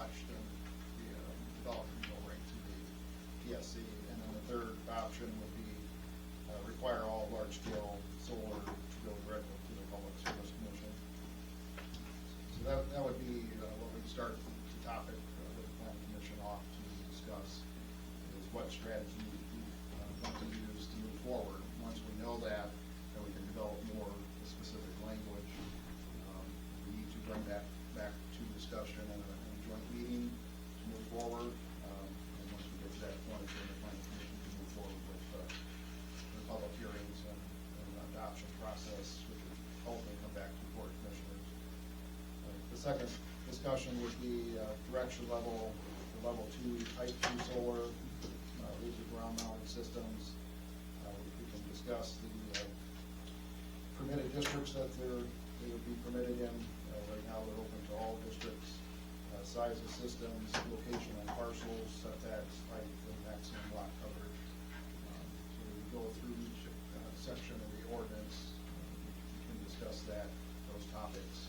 watched and the development go right to the PSC. And then the third option would be require all large-scale solar to go directly to the Public Service Commission. So that would be what we'd start the topic with the Planning Commission off to discuss, is what strategy we want to use to move forward. Once we know that, then we can develop more specific language. We need to bring that back to discussion in a joint meeting to move forward. And once we get to that point, then the Planning Commission can move forward with the public hearings and adoption process, which would ultimately come back to the Board of Commissioners. The second discussion would be direction level, the level 2, type 2 solar, laser ground mounted systems. We can discuss the permitted districts that they would be permitted in. Right now they're open to all districts. Size of systems, location on parcels, setbacks, height, and maximum lot coverage. So we go through each section of the ordinance. We can discuss those topics.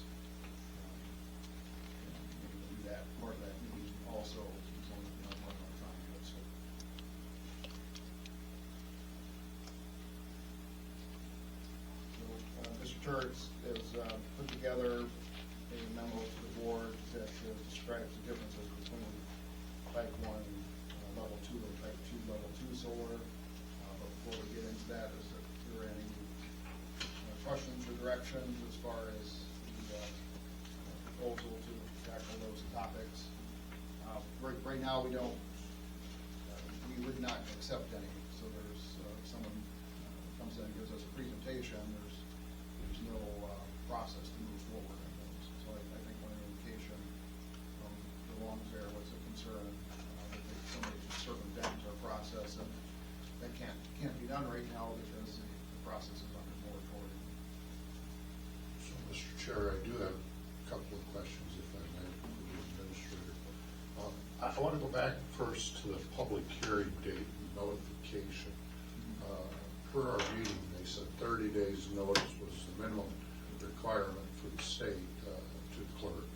And we can do that part of that meeting also. It's only one more time. So Mr. Turks has put together a memo to the board that describes the differences between type 1 level 2 and type 2 level 2 solar. But before we get into that, is there any questions or directions as far as the proposal to tackle those topics? Right now, we don't. We would not accept any. So there's someone comes in and gives us a presentation. There's no process to move forward on those. So I think one indication from the Longs there was a concern that somebody should circumvent our process, and that can't be done right now because the process is under moratorium. So, Mr. Chair, I do have a couple of questions, if I may, for the administrator. I want to go back first to the public hearing date and notification. Per our meeting, they said 30 days notice was the minimum requirement for the state to the clerk,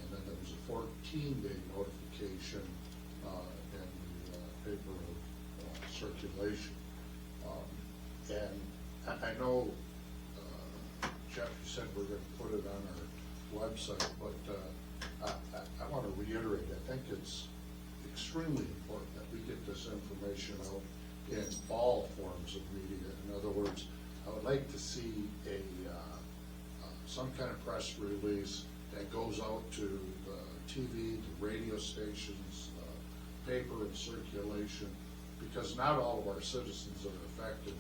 and then there was a 14-day notification in the paper of circulation. And I know, Jeff, you said we're going to put it on our website, but I want to reiterate, I think it's extremely important that we get this information out in all forms of media. In other words, I would like to see some kind of press release that goes out to the TV, the radio stations, paper and circulation, because not all of our citizens that are affected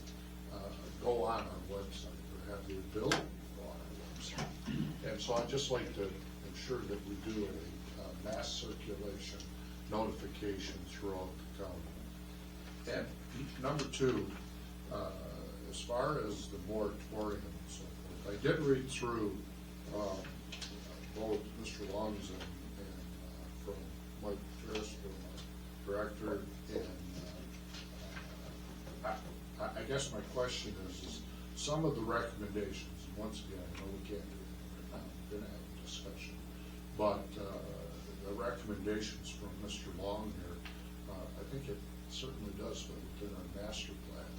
go on our website or have the ability to go on our website. And so I'd just like to ensure that we do a mass circulation notification throughout the county. And number two, as far as the moratorium and so forth, I did read through both Mr. Long's and from Mike Ferris, the director, and I guess my question is some of the recommendations, and once again, I know we can't do it right now, we're going to have a discussion, but the recommendations from Mr. Long here, I think it certainly does fit within our master plan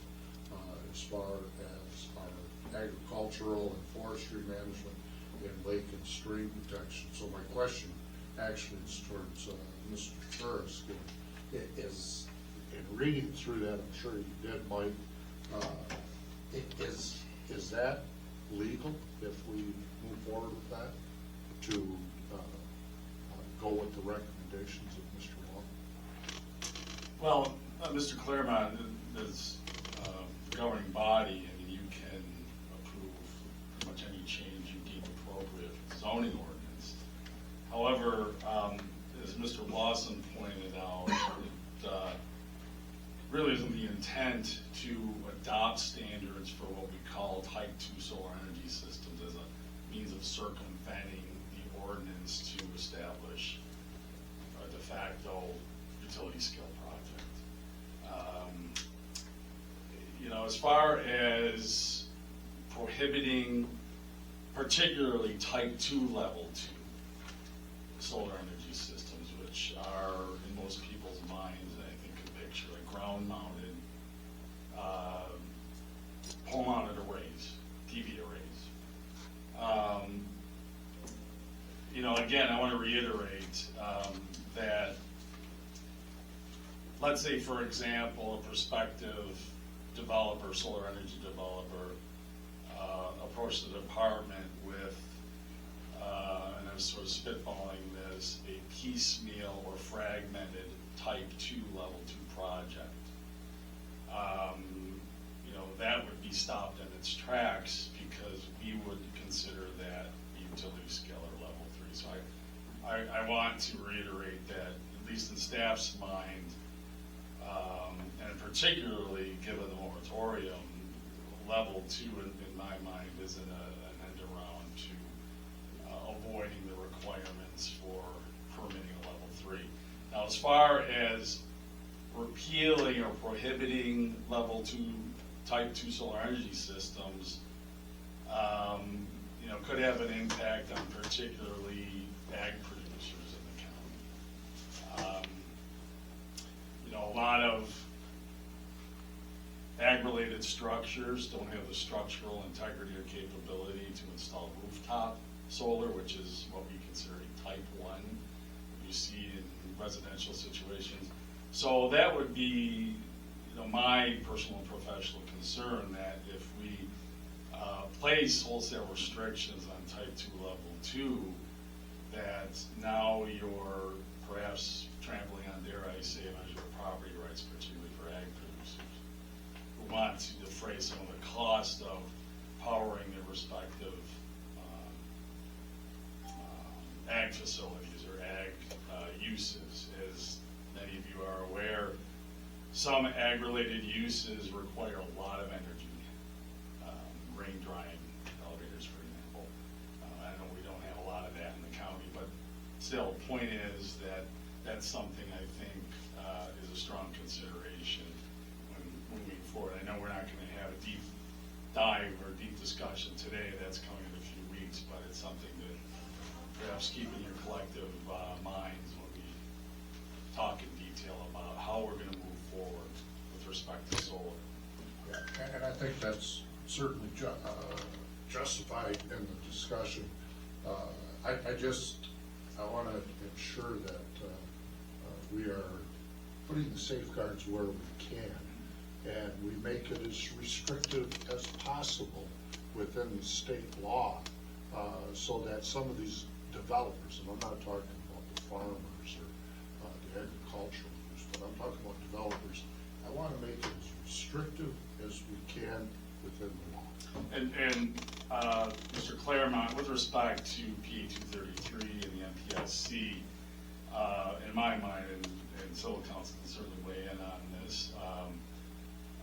as far as our agricultural and forestry management and lake and stream protection. So my question actually is towards Mr. Ferris. Is in reading through that, I'm sure you did, Mike, is that legal if we move forward with that to go with the recommendations of Mr. Long? Well, Mr. Claremont is the governing body. I mean, you can approve pretty much any change you deem appropriate for zoning ordinance. However, as Mr. Lawson pointed out, it really isn't the intent to adopt standards for what we call type 2 solar energy systems as a means of circumventing the ordinance to establish a de facto utility scale project. You know, as far as prohibiting particularly type 2 level 2 solar energy systems, which are in most people's minds, I think, a picture like ground-mounted, pole-mounted arrays, TV arrays. You know, again, I want to reiterate that, let's say, for example, a prospective developer, solar energy developer, approached the department with, and I'm sort of spitballing this, a piecemeal or fragmented type 2, level 2 project. You know, that would be stopped in its tracks because we would consider that utility scale or level 3. So I want to reiterate that, at least in staff's mind, and particularly given the moratorium, level 2 in my mind isn't an end around to avoiding the requirements for permitting a level 3. Now, as far as repealing or prohibiting level 2, type 2 solar energy systems, you know, could have an impact on particularly ag producers in the county. You know, a lot of ag-related structures don't have the structural integrity or capability to install rooftop solar, which is what we consider a type 1 you see in residential situations. So that would be, you know, my personal and professional concern, that if we place wholesale restrictions on type 2, level 2, that now you're perhaps trampling on, dare I say, on your property rights, particularly for ag producers who want to defray some of the cost of powering their respective ag facilities or ag uses. As many of you are aware, some ag-related uses require a lot of energy. Rain drying elevators, for example. I know we don't have a lot of that in the county, but still, point is that that's something I think is a strong consideration when moving forward. I know we're not going to have a deep dive or deep discussion today. That's coming in a few weeks, but it's something that perhaps keep in your collective minds when we talk in detail about how we're going to move forward with respect to solar. Yeah, and I think that's certainly justified in the discussion. I want to ensure that we are putting the safeguards where we can, and we make it as restrictive as possible within the state law, so that some of these developers, and I'm not talking about the farmers or the agriculturalists, but I'm talking about developers, I want to make it as restrictive as we can within the law. And Mr. Claremont, with respect to PA 233 and the MPSC, in my mind, and Civil Council can certainly weigh in on this,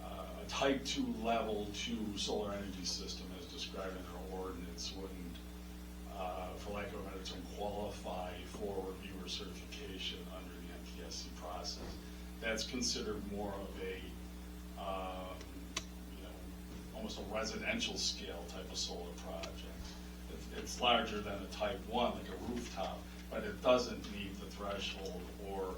a type 2, level 2 solar energy system as described in our ordinance wouldn't, for lack of a better term, qualify for review or certification under the MPSC process. That's considered more of a almost a residential scale type of solar project. It's larger than a type 1, like a rooftop, but it doesn't meet the threshold or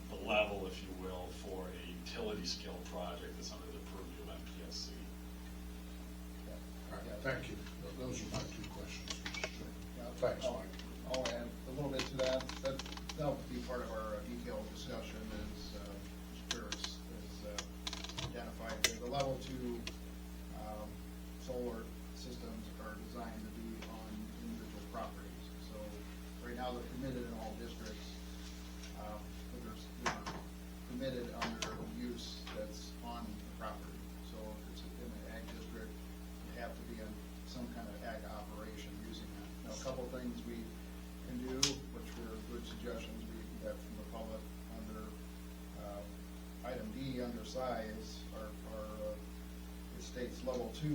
the level, if you will, for a utility scale project that's under the purview of MPSC. All right, thank you. Those are my 2 questions, Mr. Chairman. Yeah, Thanks, I'll- Mike. I'll add a little bit to that. That'll be part of our detailed discussion as Mr. Burris has identified. The level 2 solar systems are designed to be on individual properties. So right now they're permitted in all districts, but they're permitted under use that's on the property. So if it's in an ag district, you have to be in some kind of ag operation using that. Now, a couple things we can do, which were good suggestions we got from the public under item D under size, it states level 2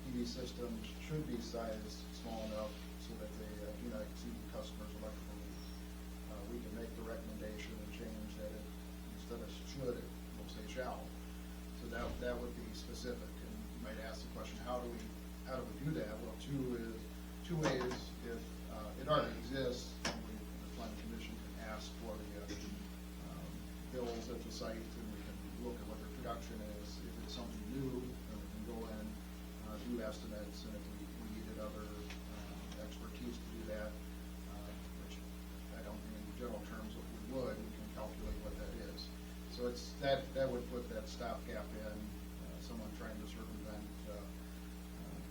PV systems should be sized small enough so that they do not exceed the customer's electrical needs. We can make the recommendation and change that it, instead of should, it will say shall. So that would be specific. And you might ask the question, how do we do that? Well, two ways. If it already exists and we site and we can look at what their production is. If it's something new, then we can go in, do estimates, and if we needed other expertise to do that, which I don't think in general terms what we would, we can calculate what that is. So it's, that would put that stopgap in, someone trying to circumvent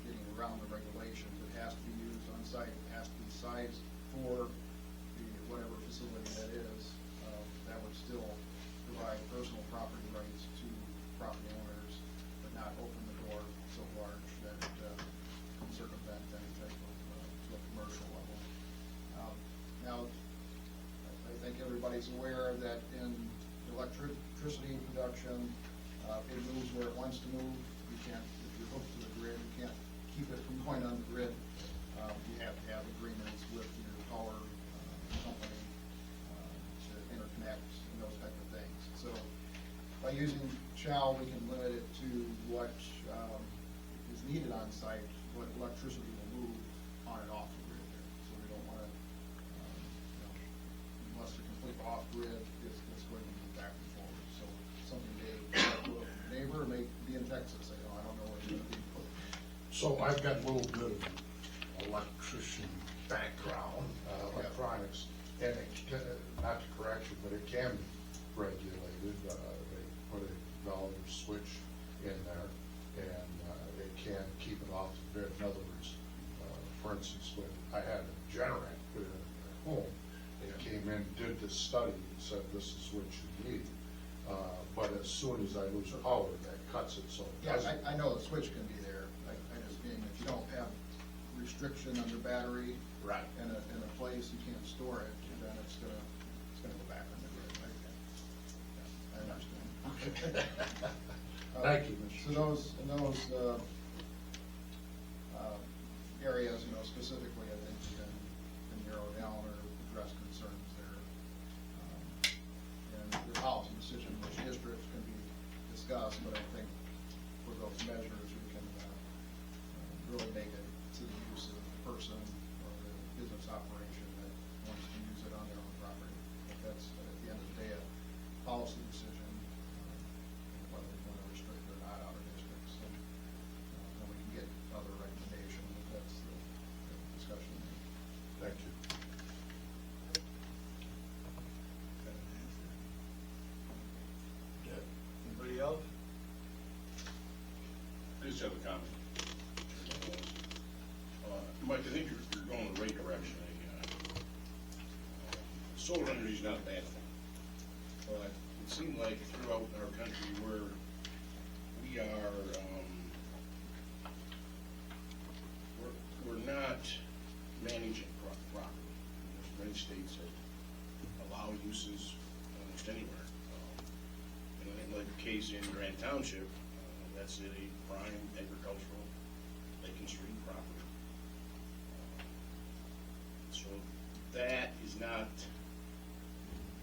getting around the regulations. It has to be used on site, it has to be sized for the whatever facility that is. That would still provide personal property rights to property owners, but not open the door so large that it can circumvent any type of, to a commercial level. Now, I think everybody's aware that in electricity production, it moves where it wants to move. You can't, if you're hooked to the grid, you can't keep it from going on the grid. You have to have agreements with your power company to interconnect and those type of things. So by using shall, we can limit it to what is needed on site, what electricity will move on and off the grid there. So we don't want to, unless they're completely off grid, it's going to move back and forth. So something a neighbor may be in Texas, I don't know what it's going to be. So I've got a little bit of electrician background, electronics, and it, not to correct you, but it can be regulated. They put a valve or switch in there, and it can keep it off the grid. In other words, for instance, when I had a generator put in at home, it came in, did the study, and said this is what you need. But as soon as I lose power, that cuts it. So Yeah, I know the switch can be there. I just mean if you don't have restriction on your battery right. in a place you can't store it, then it's gonna go back on the grid. I understand. Thank you, Mr. So those areas, specifically, I think you can narrow down or address concerns there. And the policy decision, which districts can be discussed, but I think for those measures, we can really make it to the use of the person or the business operation that wants to use it on their own property. But that's, at the end of the day, a policy decision, whether we want to restrict it or not out of districts. And then we can get other recommendations if that's the discussion. Thank you. Anybody else? I just have a comment. Mike, I think you're going in the right direction. Solar energy is not a bad thing, but it seemed like throughout our country where we are, we're not managing properly. There's many states that allow uses almost anywhere. And like the case in Grand Township, that's a prime agricultural lake and stream property. So that is not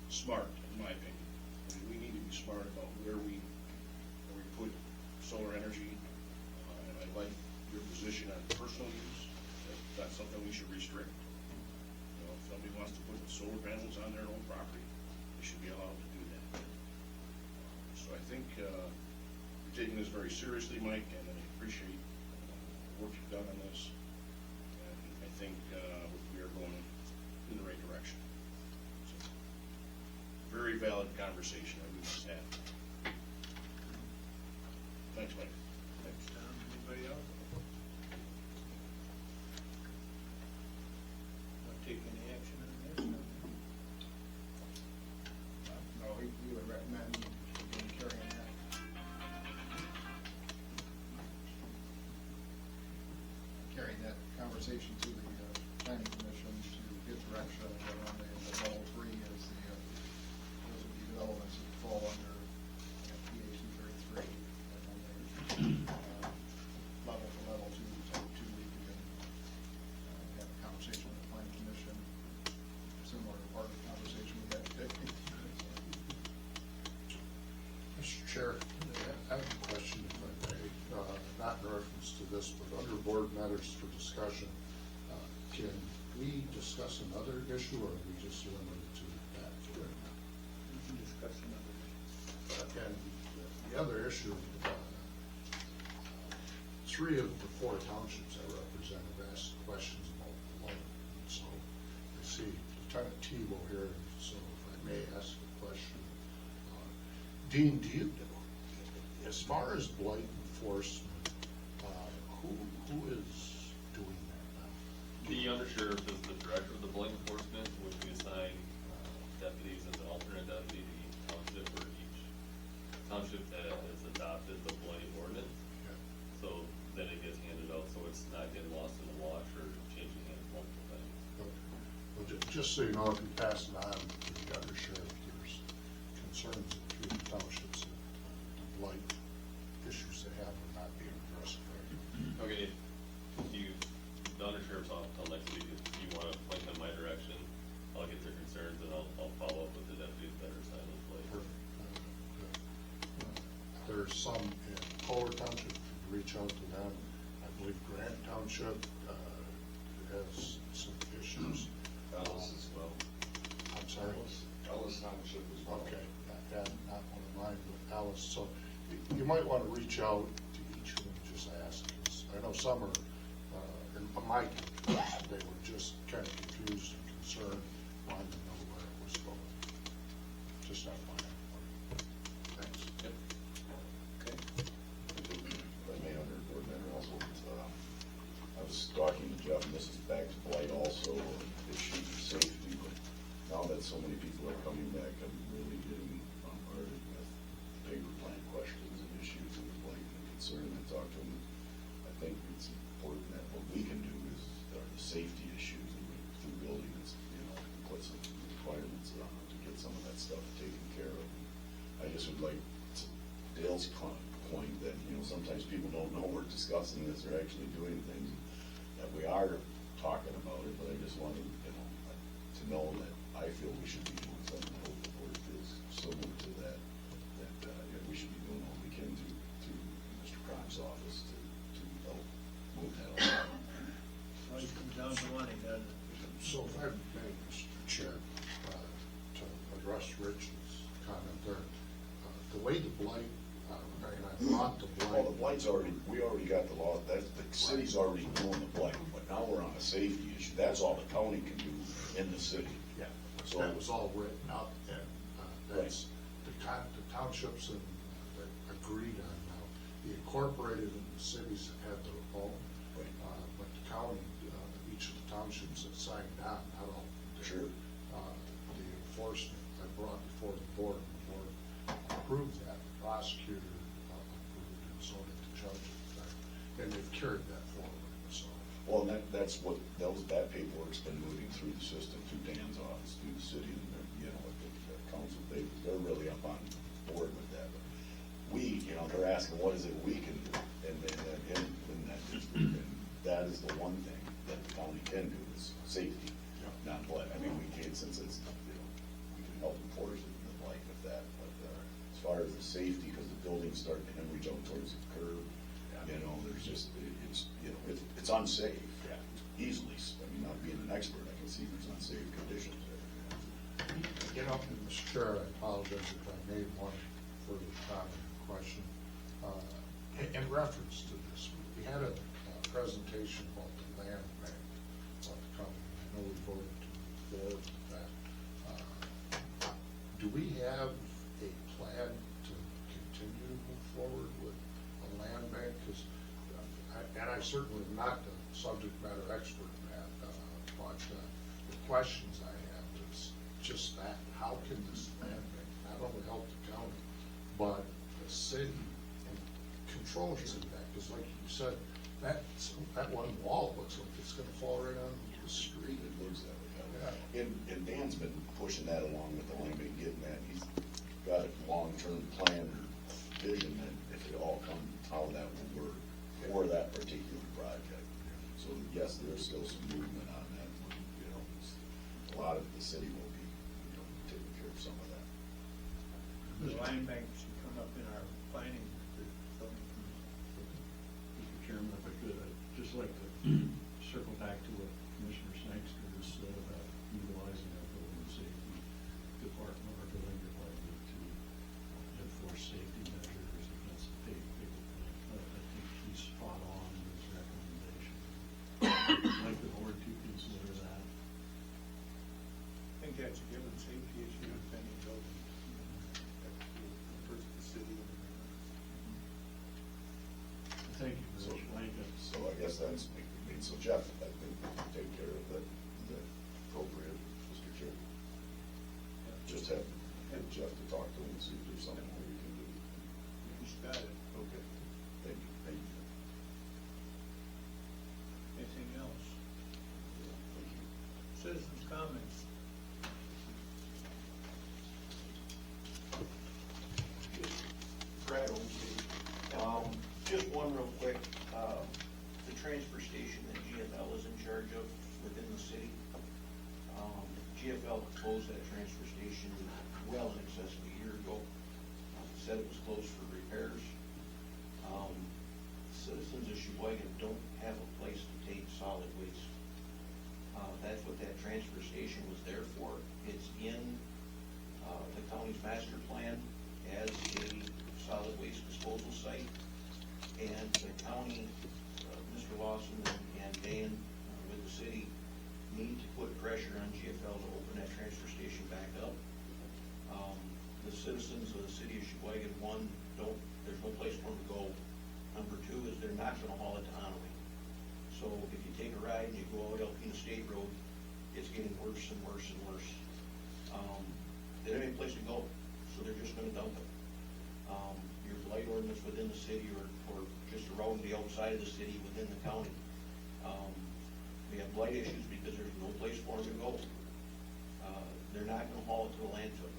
smart, in my opinion. I mean, we need to be smart about where we put solar energy. And I like your position on personal use. That's something we should restrict. If somebody wants to put solar panels on their own property, they should be allowed to do that. So I think you're taking this very seriously, Mike, and I appreciate the work you've done on this. And I think we are going in the right direction. So, very valid conversation that we must have. Thanks, Mike. Thanks, Tom. Anybody else? Not taking any action on this? No, we would recommend carrying that. Carrying that conversation to the planning commission to get direction on the level 3 is those would be developments that fall under PA 233. And then there's level for level 2, type 2, we can have a conversation with the planning commission, similar to part of the conversation we had today. Mr. Chair, I have a question, if I may, not in reference to this, but under board matters for discussion. Can we discuss another issue, or are we just limited to that right now? We can discuss another issue. And the other issue, three of the four townships I represent have asked questions about blight. And so I see Lieutenant Tebow here, so if I may ask a question. Dean, do you, as far as blight enforcement, who is doing that now? The undersheriff is the director of the blight enforcement, which we assign deputies as an alternate deputy to each township, or each township that has adopted the blight ordinance. Yeah. So then it gets handed out, so it's not getting lost in the wash or changing hands multiple times. Okay. Well, just so you know, if you pass it on to the undersheriff, there's concerns in three of the townships that the blight issues they have are not being addressed correctly. Okay, the undersheriff's off till next week, if you wanna point them my direction, I'll get their concerns and I'll follow up with the deputies that are assigned to blight. Perfect. Good. There's some in Kohler Township, if you reach out to them. I believe Grant Township has some issues. Alice as well. I'm sorry? Alice Township as well. Okay, not one of mine, but Alice. So you might want to reach out to each of them, and just ask. 'Cause I know some are, in my case, they were just kind of confused and concerned, wanting to know where it was going. Just not my Thanks. Yep. Okay. If I may, under board member also, I was talking to Jeff, and this is back to blight also, issues of safety, but now that so many people are coming back, I'm really getting bombarded with paper plan questions and issues and blight and concern. I talked to them. I think it's important that what we can do is, are the safety issues, and through buildings, put some requirements to get some of that stuff taken care of. I just would like to Dale's point that, sometimes people don't know we're discussing this or actually doing things, that we are talking about it, but I just wanted, to know that I feel we should be doing something. I hope the board feels similar to that, we should be doing all we can to Mr. Cron's office to help move that along. Always comes down to money, doesn't it? So if I may, Mr. Chair, to address Rich's comment there, the way the blight, and I brought the blight. Well, the blight's already, we already got the law, the city's already doing the blight, but now we're on a safety issue. That's all the county can do in the city. Yeah, So- that was all written up, and that's the townships and that agreed on now. The incorporated and the cities have their own, Right. but the county, each of the townships that signed on, not all did. Sure. The enforcement I brought before the board approved that, the prosecutor approved it, so did the judge, in fact, and they've carried that forward, so. Well, that paperwork's been moving through the system, through Dan's office, through the city, and, the council, they're really up on board with that. But we, they're asking, what is it we can do? And that district, and that is the one thing that the county can do, is safety, not blight. I mean, we can't, since it's, we can help enforce it, like with that, but, as far as the safety, because the building's starting to hemorrhage out towards the curb, there's just, it's unsafe. Yeah. Easily, not being an expert, I can see there's unsafe conditions there. Mr. Chair, I apologize if I made one further comment or question. In reference to this, we had a presentation about the land bank of the company. I know we voted to move forward with that. Do we have a plan to continue to move forward with a land bank? Because, and I certainly am not the subject matter expert in that, but the questions I have is just that. How can this land bank not only help the county, but the city and control its impact? Because like you said, that one wall looks like it's gonna fall right on the street. It looks that way. And Dan's been pushing that along with the land bank, getting that, he's got a long-term plan or vision that if it all comes, how that will work for that particular project. So yes, there's still some movement on that, a lot of the city will be, taking care of some of that. The land bank should come up in our planning. Mr. Chairman, if I could, I'd just like to circle back to what Commissioner Sangster has said about utilizing our building safety department, our building department to see if there's something we can do. He's got it. Okay, thank you, thank you. Anything else? Thank you. Citizens' comments? Brad Olmsted. Just one real quick, the transfer station that GFL is in charge of within the city. GFL closed that transfer station well in excess of a year ago. Said it was closed for repairs. Citizens of Cheboygan don't have a place to take solid waste. That's what that transfer station was there for. It's in the county's master plan as a solid waste disposal site. And the county, Mr. Lawson and Dan with the city need to put pressure on GFL to open that transfer station back up. The citizens of the city of Cheboygan, one, there's no place for them to go. Number two is they're not gonna haul it to Onaway. So if you take a ride and you go out Alpena State Road, it's getting worse and worse and worse. They don't have any place to go, so they're just gonna dump it. Your blight ordinance within the city or just around the outside of the city within the county. We have blight issues because there's no place for them to go. They're not gonna haul it to the landfill.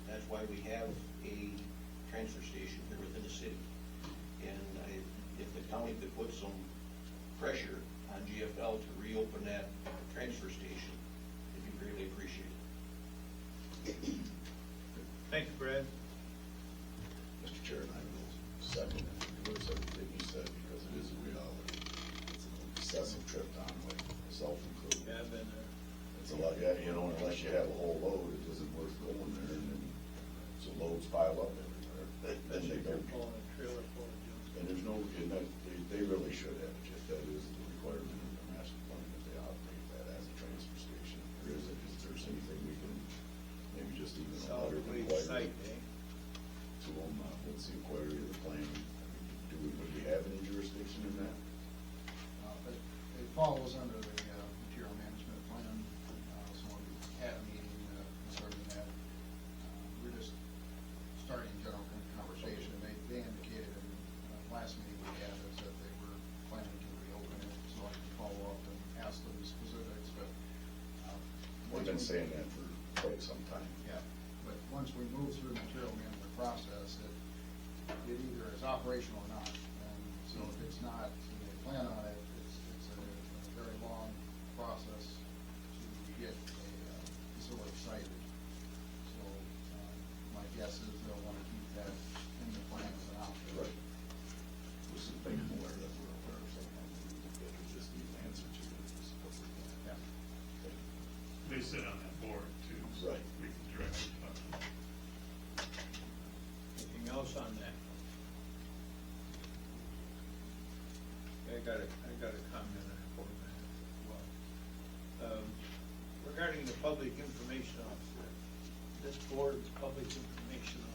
That's why we have a transfer station here within the city. And if the county could put some pressure on GFL to reopen that transfer station, it'd be greatly appreciated. Thank you, Brad. Mr. Chair, I will second and endorse everything you said because it is a reality. It's an excessive trip down, like myself included. Yeah, I've been there. It's a lot, yeah, you know, unless you have a whole load, it isn't worth going there, and then, so loads pile up everywhere. Then they don't, Pulling a trailer full of junk. and there's no, and that, they really should have it, if that is the requirement of the master plan, that they operate that as a transfer station. There is, if there's anything we can, maybe just even a letter Solid waste inquiry site, eh? to them, what's the inquiry of the plan? Would we have any jurisdiction in that? But it falls under the material management plan, so we had a meeting concerning that. We're just starting general conversation, and they indicated in last meeting we had is that they were planning to reopen it, so I can follow up and ask them specifics, but. We've been saying that for quite some time. Yeah, but once we move through the material management process, it either is operational or not. And so if it's not, and they plan on it, it's a very long process to get a facility sited. So my guess is they'll want to keep that in the plan as an option. Right. This is making them aware that we're aware of something that we just need an answer to. Is what we're doing. Yeah. They sit on that board too, so Right. we can directly talk to them. Anything else on that? I got a comment on it for that as well. Regarding the public information officer, this board's public information officer